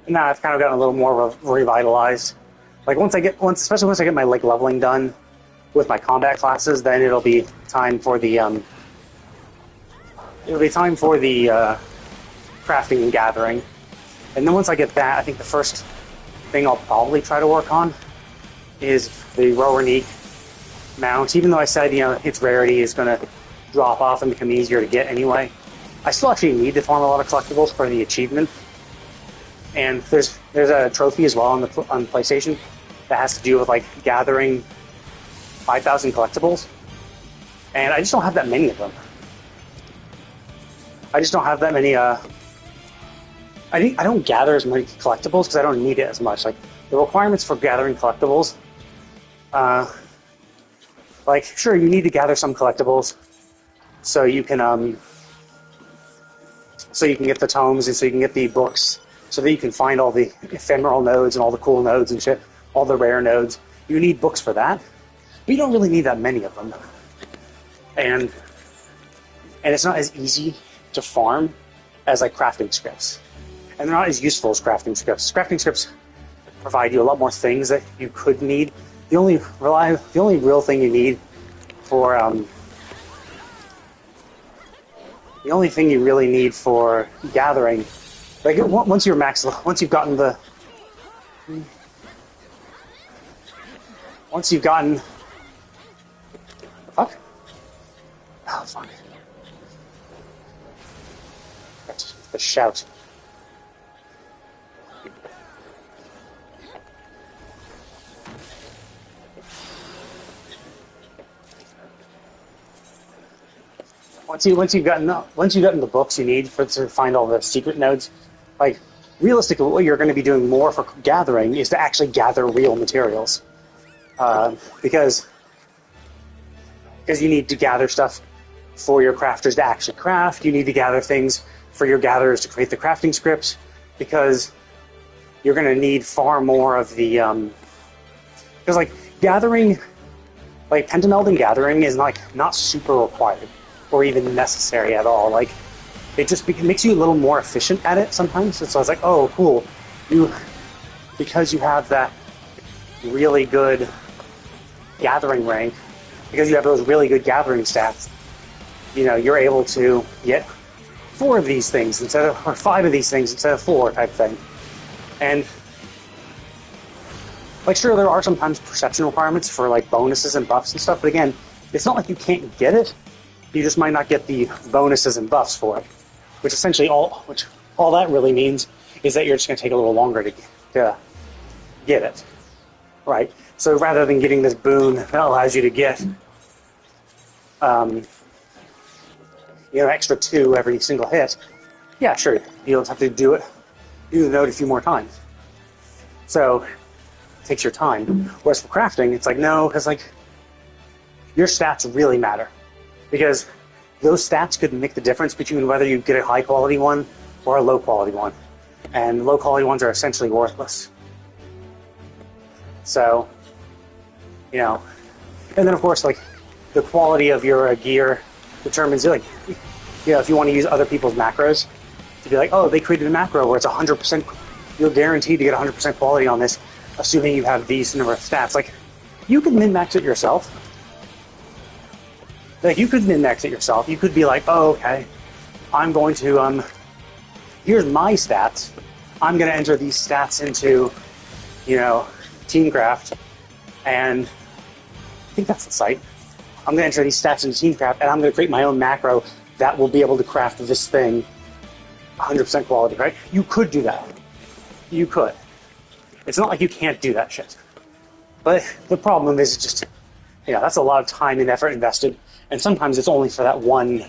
Now I've kind of gotten a little more revitalized. Like especially once I get my like leveling done with my combat classes, then it'll be time for the crafting and gathering. And then once I get that, I think the first thing I'll probably try to work on is the Roernique mount. Even though I said, its rarity is going to drop off and become easier to get anyway, I still actually need to farm a lot of collectibles for the achievement. And there's a trophy as well on the PlayStation that has to do with like gathering 5,000 collectibles, and I just don't have that many of them. I just don't have that many. I don't gather as many collectibles because I don't need it as much. Like the requirements for gathering collectibles, like sure you need to gather some collectibles so you can get the tomes and so you can get the books so that you can find all the ephemeral nodes and all the cool nodes and shit, all the rare nodes. You need books for that, but you don't really need that many of them. And it's not as easy to farm as like crafting scripts. And they're not as useful as crafting scripts. Crafting scripts provide you a lot more things that you could need. The only real thing you need for the only thing you really need for gathering, like once you've gotten the fuck? Oh fuck. That's the shout. Once you've gotten the books you need to find all the secret nodes, like realistically, what you're going to be doing more for gathering is to actually gather real materials, because you need to gather stuff for your crafters to actually craft. You need to gather things for your gatherers to create the crafting scripts, because you're going to need far more of the because like gathering, like pentamelding gathering is not super required or even necessary at all. Like it just makes you a little more efficient at it sometimes. So I was like, oh cool, because you have that really good gathering rank, because you have those really good gathering stats, you're able to get 4 of these things or 5 of these things instead of 4 type thing. And like sure, there are sometimes perception requirements for like bonuses and buffs and stuff, but again, it's not like you can't get it. You just might not get the bonuses and buffs for it, which essentially all that really means is that you're just going to take a little longer to get it, right? So rather than getting this boon that allows you to get extra 2 every single hit, yeah, sure, you'll have to do the node a few more times. So it takes your time. Whereas for crafting, it's like no, because like your stats really matter. Because those stats could make the difference between whether you get a high quality one or a low quality one. And low quality ones are essentially worthless. So, and then of course, like, the quality of your gear determines, like, if you want to use other people's macros, to be like, oh, they created a macro where it's 100%, you're guaranteed to get 100% quality on this, assuming you have these number of stats. Like, you can min-max it yourself. Like, you could min-max it yourself. You could be like, oh, okay, I'm going to, here's my stats. I'm going to enter these stats into, Teamcraft. And I think that's the site. I'm going to enter these stats into Teamcraft, and I'm going to create my own macro that will be able to craft this thing 100% quality, right? You could do that. You could. It's not like you can't do that shit. But the problem is just, that's a lot of time and effort invested. And sometimes it's only for that one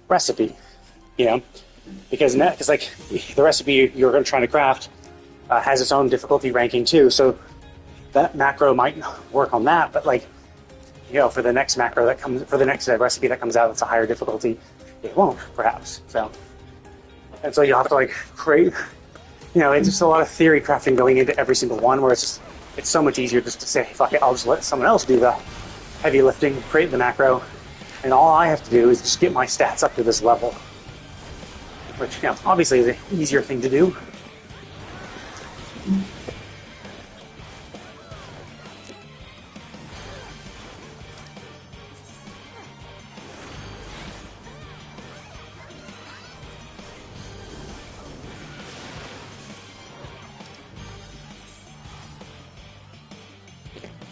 recipe, because like the recipe you're trying to craft has its own difficulty ranking too. So that macro might work on that, but like, for the next macro that comes, for the next recipe that comes out that's a higher difficulty, it won't, perhaps. So you'll have to like create, it's just a lot of theory crafting going into every single one, where it's so much easier just to say, fuck it, I'll just let someone else do the heavy lifting, create the macro, and all I have to do is just get my stats up to this level. Which, obviously is an easier thing to do.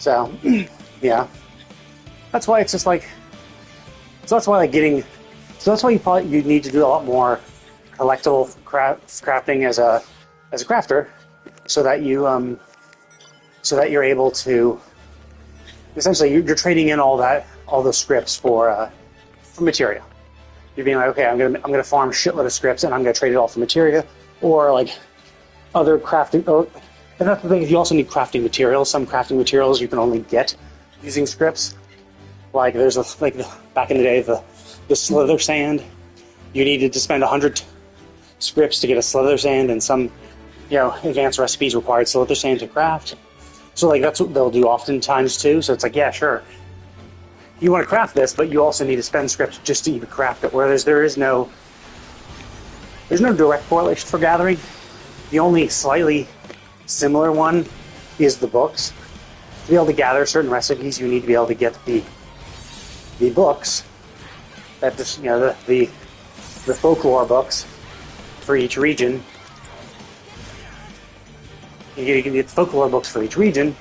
So, yeah, that's why it's just like, so that's why like getting, so that's why you need to do a lot more collectible crafting as a crafter, so that so that you're able to essentially you're trading in all those scripts for material. You're being like, okay, I'm gonna farm a shitload of scripts and I'm gonna trade it all for material, or like other crafting. And that's the thing, you also need crafting materials. Some crafting materials you can only get using scripts. Like there's back in the day the slither sand. You needed to spend 100 scripts to get a slither sand, and some advanced recipes required slither sand to craft. So like that's what they'll do oftentimes too. So it's like, yeah, sure, you want to craft this, but you also need to spend scripts just to even craft it. Whereas there's no direct correlation for gathering. The only slightly similar one is the books. To be able to gather certain recipes, you need to be able to get the books that the folklore books for each region. You get the folklore books for each region.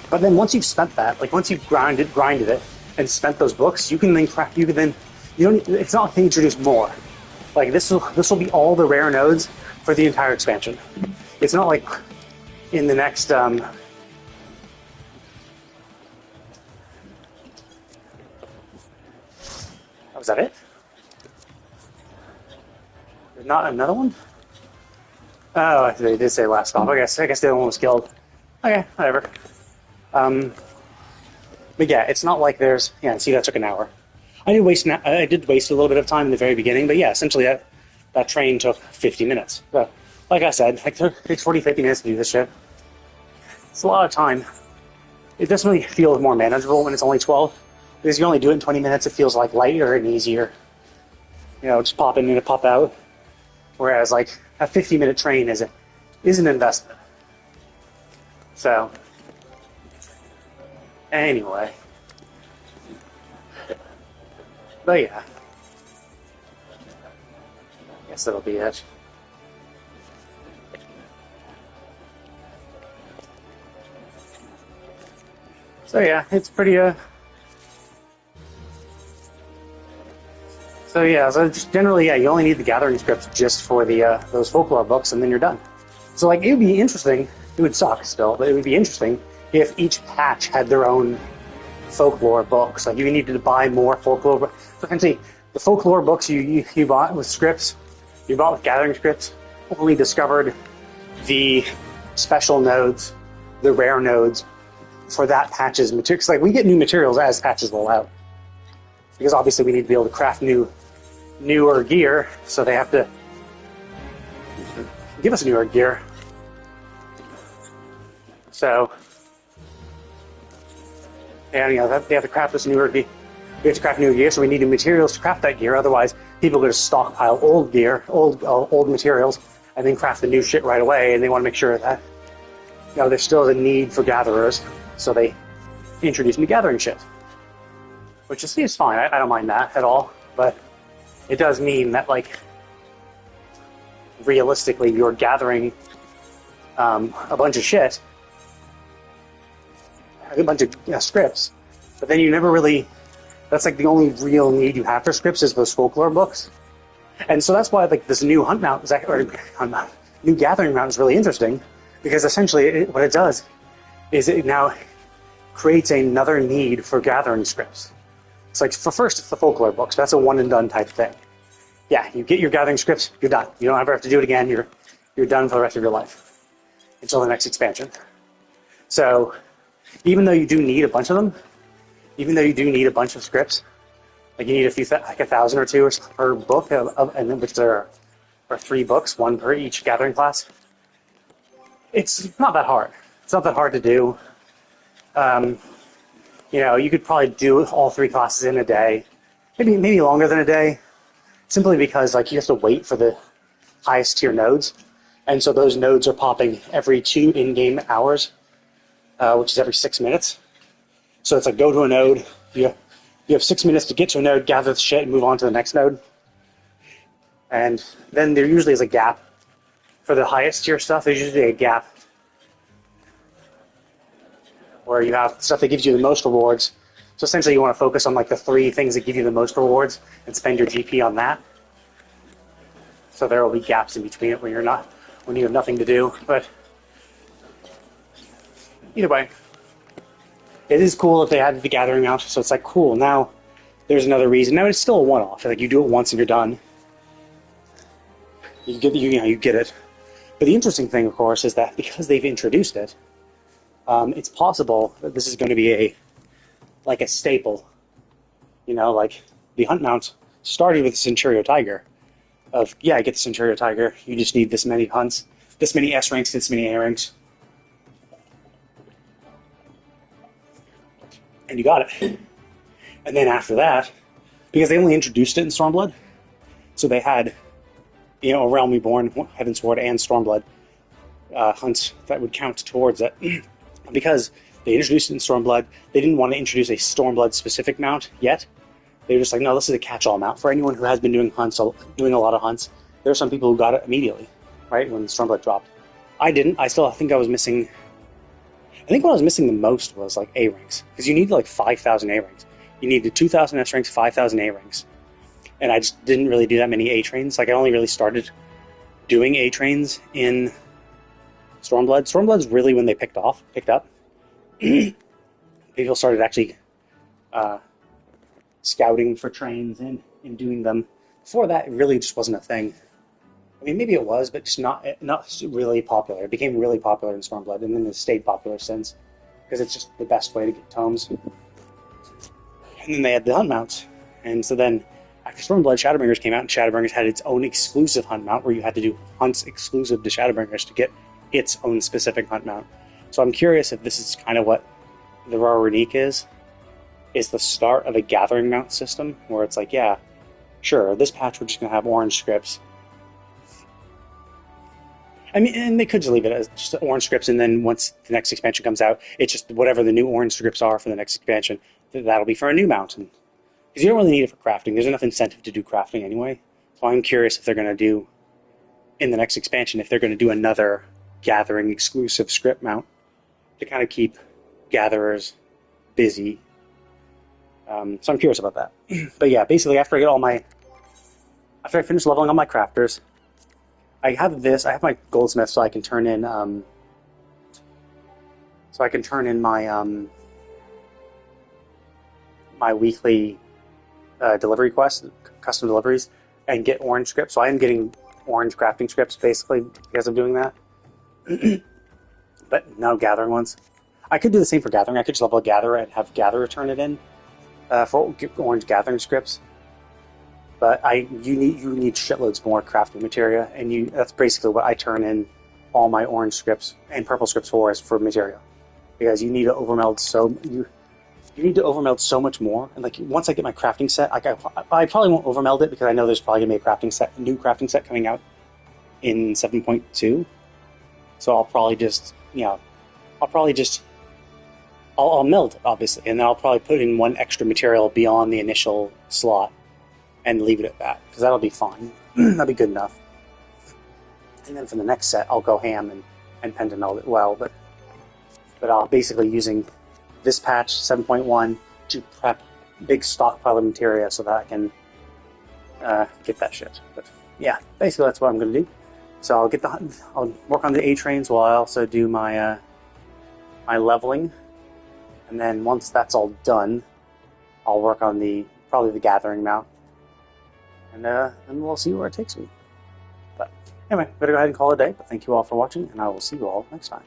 But then once you've spent that, like once you've grinded it and spent those books, you can then craft. It's not like they introduce more. Like this will be all the rare nodes for the entire expansion. It's not like in the next oh, was that it? There's not another one? Oh, they did say last stop. I guess the other one was killed. Okay, whatever. But yeah, it's not like there's see, that took an hour. I did waste a little bit of time in the very beginning, but yeah, essentially that train took 50 minutes. So, like I said, it takes 40, 50 minutes to do this shit. It's a lot of time. It definitely feels more manageable when it's only 12. Because you only do it in 20 minutes, it feels like lighter and easier. Just pop in and pop out. Whereas like a 50-minute train is an investment. So anyway. But yeah. I guess that'll be it. So yeah, it's pretty so just generally, you only need the gathering scripts just for the those folklore books, and then you're done. So like, it would be interesting. It would suck still, but it would be interesting if each patch had their own folklore books. Like you needed to buy more folklore books. So essentially, the folklore books you bought with scripts, you bought with gathering scripts, only discovered the special nodes, the rare nodes for that patch's material. Because like we get new materials as patches roll out. Because obviously we need to be able to craft newer gear, so they have to give us newer gear. So, and they have to craft this newer gear. We have to craft new gear, so we need new materials to craft that gear. Otherwise, people are going to stockpile old gear, old materials, and then craft the new shit right away. And they want to make sure that there's still a need for gatherers, so they introduce new gathering shit. Which is fine. I don't mind that at all. But it does mean that, like, realistically, you're gathering a bunch of shit, a bunch of scripts, but then you never really. That's like the only real need you have for scripts is those folklore books, and so that's why like this new hunt mount new gathering mount is really interesting, because essentially what it does is it now creates another need for gathering scripts. It's like, for first, it's the folklore books. That's a one and done type thing. Yeah, you get your gathering scripts, you're done. You don't ever have to do it again. You're done for the rest of your life until the next expansion. So, even though you do need a bunch of them, even though you do need a bunch of scripts, like you need like 1,000 or 2 per book, and then which there are 3 books, 1 per each gathering class. It's not that hard. It's not that hard to do. You could probably do all 3 classes in a day, maybe longer than a day, simply because like you have to wait for the highest tier nodes, and so those nodes are popping every 2 in-game hours, which is every 6 minutes. So it's like, go to a node, you have 6 minutes to get to a node, gather the shit, and move on to the next node. And then there usually is a gap for the highest tier stuff. There's usually a gap where you have stuff that gives you the most rewards. So essentially you want to focus on like the 3 things that give you the most rewards and spend your GP on that. So there will be gaps in between it when you have nothing to do. But either way, it is cool if they added the gathering mount. So it's like, cool, now there's another reason. Now it's still a one-off. Like you do it once and you're done. You get it. But the interesting thing, of course, is that because they've introduced it, it's possible that this is going to be a staple. Like the hunt mount started with the Centurio Tiger. I get the Centurio Tiger. You just need this many hunts, this many S ranks, this many A ranks, and you got it. And then after that, because they only introduced it in Stormblood, so they had, a Realm Reborn, Heavensward, and Stormblood hunts that would count towards it. Because they introduced it in Stormblood, they didn't want to introduce a Stormblood specific mount yet. They were just like, no, this is a catch-all mount for anyone who has been doing a lot of hunts. There are some people who got it immediately, right, when Stormblood dropped. I didn't. I think I was missing. I think what I was missing the most was like A ranks, because you need like 5,000 A ranks. You needed 2,000 S ranks, 5,000 A ranks, and I just didn't really do that many A trains. Like I only really started doing A trains in Stormblood. Stormblood's really when they picked up. People started actually scouting for trains and doing them. Before that, it really just wasn't a thing. I mean, maybe it was, but just not really popular. It became really popular in Stormblood, and then it stayed popular since, because it's just the best way to get tomes. And then they had the hunt mounts, and so then after Stormblood, Shadowbringers came out, and Shadowbringers had its own exclusive hunt mount, where you had to do hunts exclusive to Shadowbringers to get its own specific hunt mount. So I'm curious if this is kind of what the Rare Unique is the start of a gathering mount system, where it's like, yeah, sure, this patch we're just going to have orange scripts. I mean, and they could just leave it as just orange scripts, and then once the next expansion comes out, it's just whatever the new orange scripts are for the next expansion, that'll be for a new mount. Because you don't really need it for crafting. There's enough incentive to do crafting anyway. So I'm curious if they're going to do, in the next expansion, if they're going to do another gathering exclusive script mount to kind of keep gatherers busy. So I'm curious about that. But yeah, basically after I finish leveling all my crafters, I have my goldsmith, so I can turn in my my weekly delivery quests, custom deliveries, and get orange scripts. So I am getting orange crafting scripts basically because of doing that. But no gathering ones. I could do the same for gathering. I could just level a gatherer and have gatherer turn it in for orange gathering scripts. But you need shitloads more crafting materia, and that's basically what I turn in all my orange scripts and purple scripts for, is for materia, because you need to overmeld so much more. And like once I get my crafting set, I probably won't overmeld it because I know there's probably gonna be a new crafting set coming out in 7.2. So I'll probably just I'll meld it, obviously, and then I'll probably put in one extra material beyond the initial slot and leave it at that, because that'll be fine. That'll be good enough. And then for the next set, I'll go ham and pentameld it well, but I'll basically using this patch 7.1 to prep big stockpile of materia so that I can get that shit. But yeah, basically that's what I'm going to do. So I'll work on the A trains while I also do my my leveling, and then once that's all done, I'll work on probably the gathering mount, and then we'll see where it takes me. But anyway, better go ahead and call it a day. But thank you all for watching, and I will see you all next time.